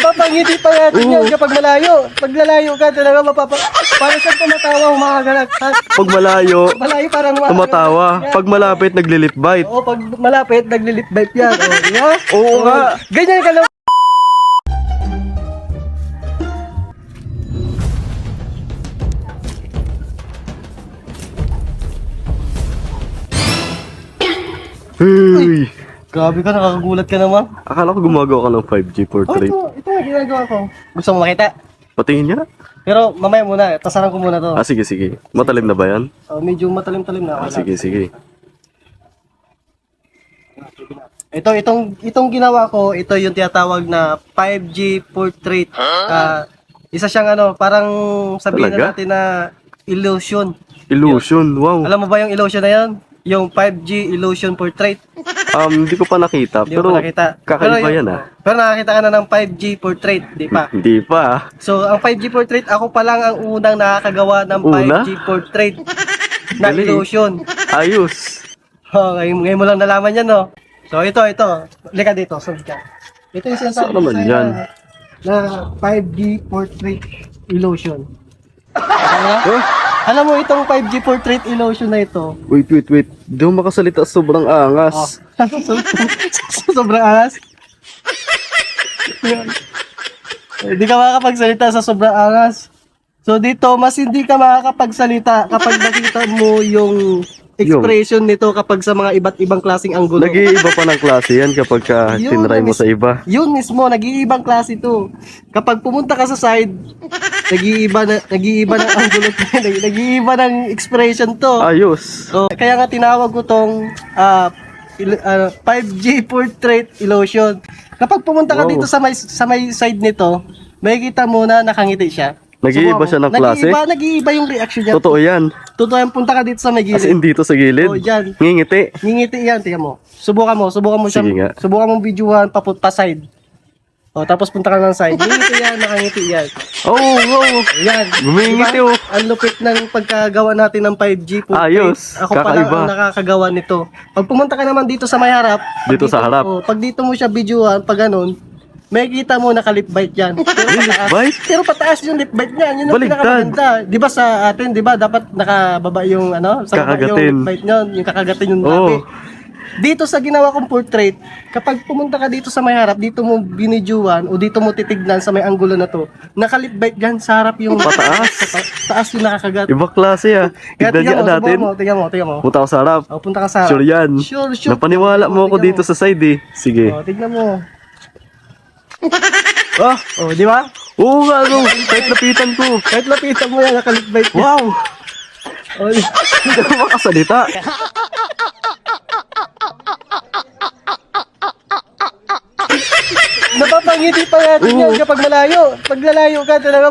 Napapangiti pa natin yan kapag malayo. Pag lalayo ka talaga para siyang tumatawa, humakagalak. Pag malayo, Malayo parang tumatawa. Pag malapit, naglilip bite. Oo, pag malapit, naglilip bite yan. Oo, di ba? Oo nga. Ganyan ka lang. Hey! Grabe ka, nakakagulat ka naman. Akala ko gumagawa ka ng 5G Oh, portrait. ito nga ginagawa ko. Gusto mo makita? Patingin niya. Pero mamaya muna, tasaran ko muna to. Ah, sige, sige. Matalim na ba yan? Medyo matalim-talim na. Ah, sige, sige. Itong ginawa ko, ito yung tinatawag na 5G portrait. Isa siyang parang sabihin Talaga? na natin na illusion. Illusion, wow. Alam mo ba yung illusion na yan? Yung 5G illusion portrait. Hindi ko pa nakita, Hindi mo pero pa nakita. kakaiba yan Pero nakakita ka na ng 5G portrait, di pa? Hindi pa. So, ang 5G portrait, ako pa lang ang unang nakakagawa ng Una? 5G portrait na Galing. illusion. Ayos. Ngayon mo lang nalaman yan, no? So, ito. Lika dito, sunod ka. Ito yung sinasabi Saan naman ko sa'yo yan? na 5G portrait illusion. Oh, Alam mo, itong 5G portrait illusion na ito, wait. Di mo makasalita, sobrang angas. sobrang angas. Hindi ka makakapagsalita sa sobrang angas. So dito, mas hindi ka makakapagsalita kapag nakita mo yung expression nito kapag sa mga iba't ibang klaseng anggulo. Nag-iiba pa ng klase yan kapag Yun, tinry mo sa iba. Yun mismo, nag-iibang klase to. Kapag pumunta ka sa side, nag-iiba ng anggulo, nag-iiba ng expression to. Ayos. So, kaya nga tinawag ko tong 5G portrait illusion. Kapag pumunta ka Wow. dito sa may side nito, makikita mo na nakangiti siya. Nag-iiba siya ng klase? Nag-iiba yung reaction niya. Totoo yan. Totoo yan, punta ka dito sa may As gilid. in dito sa gilid. Oo, dyan. Ngingiti. Ngingiti yan, tingnan mo. Subukan mo siya. Sige nga. Subukan mong videohan pa side. O, tapos punta ka ng side. Ngingiti yan, nakangiti yan. Oh, wow. Yan. Gumingiti, Diba? oh. Ang lupit ng pagkagawa natin ng 5G portrait. Ayos. Ako pa lang Kakaiba. ang nakakagawa nito. Pag pumunta ka naman dito sa may harap. Dito sa harap. Pag dito mo siya videohan, pag ganun, may kita mo nakalip bite yan. bite? Pero pataas yung lip bite niya. Yun ang Baligtad. pinakamaganda. Di ba sa atin, di ba, dapat nakababa yung sa baba yung Kakagatin. lip bite nyon, yung kakagatin yung Oo. labi. Dito sa ginawa kong portrait, kapag pumunta ka dito sa may harap, dito mo binidyohan o dito mo titignan sa may anggulo na to, nakalip bite dyan sa harap yung Pataas. taas yung nakakagat. Iba klase Kaya Tignan niya natin. tingnan mo. Punta ko sa harap. O, punta ka sa harap. Sure yan. Sure. Napaniwala mo ako Tingnan dito sa side eh. Sige. O, tignan mo. Ah, O, di ba? oo nga no. Kahit lapitan ko. Kahit lapitan mo yan, nakalip bite yan. Wow. O, Hindi ako makasalita. napapangiti pa natin yan kapag malayo. Pag lalayo ka talaga,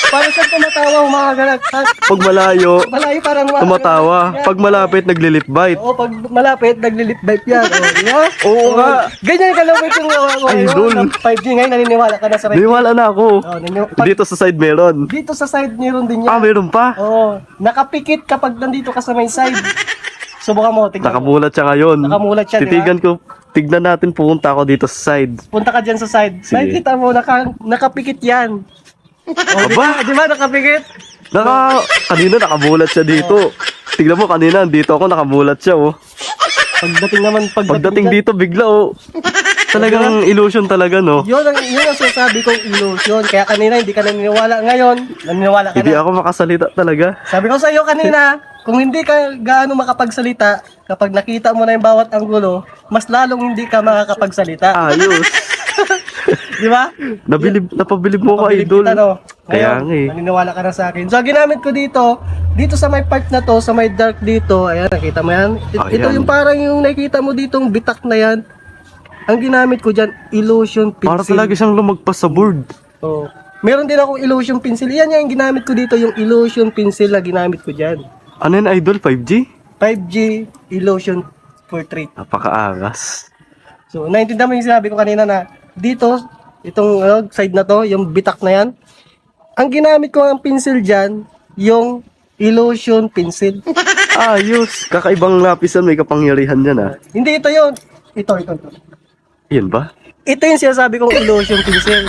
para siyang tumatawa, humakagalak. Pag malayo, Malayo parang tumatawa. Pag malapit, naglilip bite. Oo, pag malapit, naglilip bite yan. O, di ba? Oo nga. Ganyan ka lang yung gawa ko Idol. ngayon. 5G ngayon, naniniwala ka na sa right. Niwala na ako. Dito. Dito sa side meron. Dito sa side meron din yan. Ah, meron pa. Oo, nakapikit kapag nandito ka sa may side. Subukan mo, tignan mo. Nakamulat siya ngayon. Nakamulat siya, di ba? Titigan ko. Tignan natin, pupunta ako dito sa side. Punta ka dyan sa side. Sige. Nakikita mo, nakapikit yan. O, Aba? di ba nakapikit? Kanina nakamulat siya dito. Tignan mo, kanina dito ako nakamulat siya, oh. Pagdating dyan, dito, bigla, oh. Talagang illusion talaga, no? Yun ang sinasabi kong illusion. Kaya kanina hindi ka naniniwala. Ngayon, naniniwala ka Hindi na. ako makasalita talaga. Sabi ko sa iyo kanina, kung hindi ka gaano makapagsalita, kapag nakita mo na yung bawat anggulo, mas lalong hindi ka makakapagsalita. Ayos. Di ba? Napabilib mo ko, Pabilib idol. kita, no? Kaya Ngayon, nga eh. naniniwala ka na sa akin. So, ginamit ko dito sa may part na to, sa may dark dito, ayan, nakita mo yan? Ito Ayan. yung parang yung nakita mo ditong bitak na yan. Ang ginamit ko dyan, illusion pencil. Para talaga siyang lumagpas sa board. Oh. Meron din akong illusion pencil. Yan yung ginamit ko dito, yung illusion pencil na ginamit ko dyan. Ano yan, idol? 5G? 5G illusion portrait. Napakaangas. So, naintindihan mo yung sinabi ko kanina na dito, itong side na to, yung bitak na yan, ang ginamit ko ang pencil dyan, yung illusion pencil. Ayos. Kakaibang lapisan, may kapangyarihan yan, ah. Hindi ito yun. Ito. Yan ba? Ito yung sinasabi kong illusion pencil.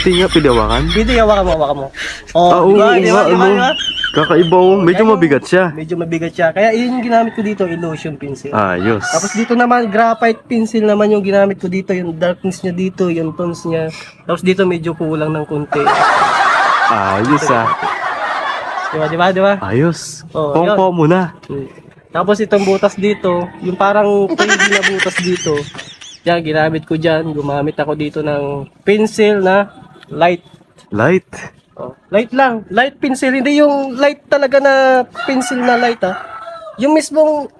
Tinga, pidawakan. Pwede, hawakan mo. Ah, oo, di nga, ba, di ba, ano. di ba? Kakaiba oh. Medyo Yan yung- mabigat siya. Medyo mabigat siya. Kaya yun yung ginamit ko dito, illusion pencil. Ayos. Tapos dito naman, graphite pencil naman yung ginamit ko dito. Yung darkness niya dito, yung tones niya. Tapos dito medyo kulang ng konti. Ayos ah. Di ba? Ayos. Oh, Pongpo mo na. Tapos itong butas dito, yung parang 3D na butas dito. Yan, ginamit ko dyan. Gumamit ako dito ng pencil na light. Light. Oh, light lang. Light pencil. Hindi yung light talaga na pencil na light Yung mismong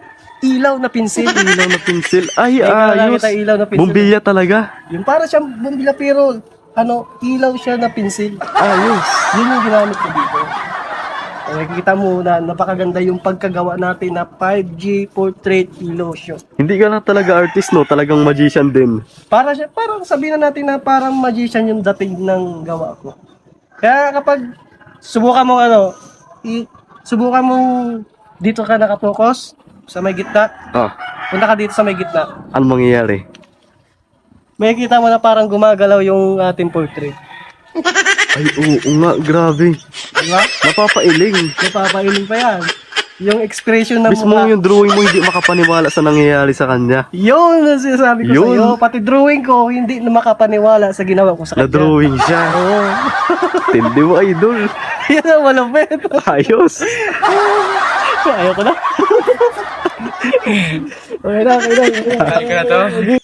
ilaw na pencil. Ilaw na pencil. Ay, May ayos. nakakita ilaw na pencil. Bumbilya talaga. Yung para siyang bumbila pero ilaw siya na pencil. Ayos. Yun yung ginamit ko dito. Nakikita mo na napakaganda yung pagkagawa natin na 5G portrait illusion. Hindi ka na talaga artist, no? Talagang magician din. Parang sabihin na natin na parang magician yung dating ng gawa ko. Kaya kapag subukan mo subukan mo dito ka nakapokus sa may gitna, Ah, punta ka dito sa may gitna. ano mangyayari? Makikita mo na parang gumagalaw yung ating portrait. Ay, oo nga, grabe. Di ba? Napapailing. Napapailing pa yan. Yung expression ng Mismo mukha. yung drawing mo hindi makapaniwala sa nangyayari sa kanya. Yun ang sinasabi ko Yun. sa'yo. Pati drawing ko, hindi na makapaniwala sa ginawa ko sa kanya. Na-drawing siya. Oo. Tindi mo, idol. Yan ang malupit. Ayos. Ayoko na. Okay na. Ay ka na to.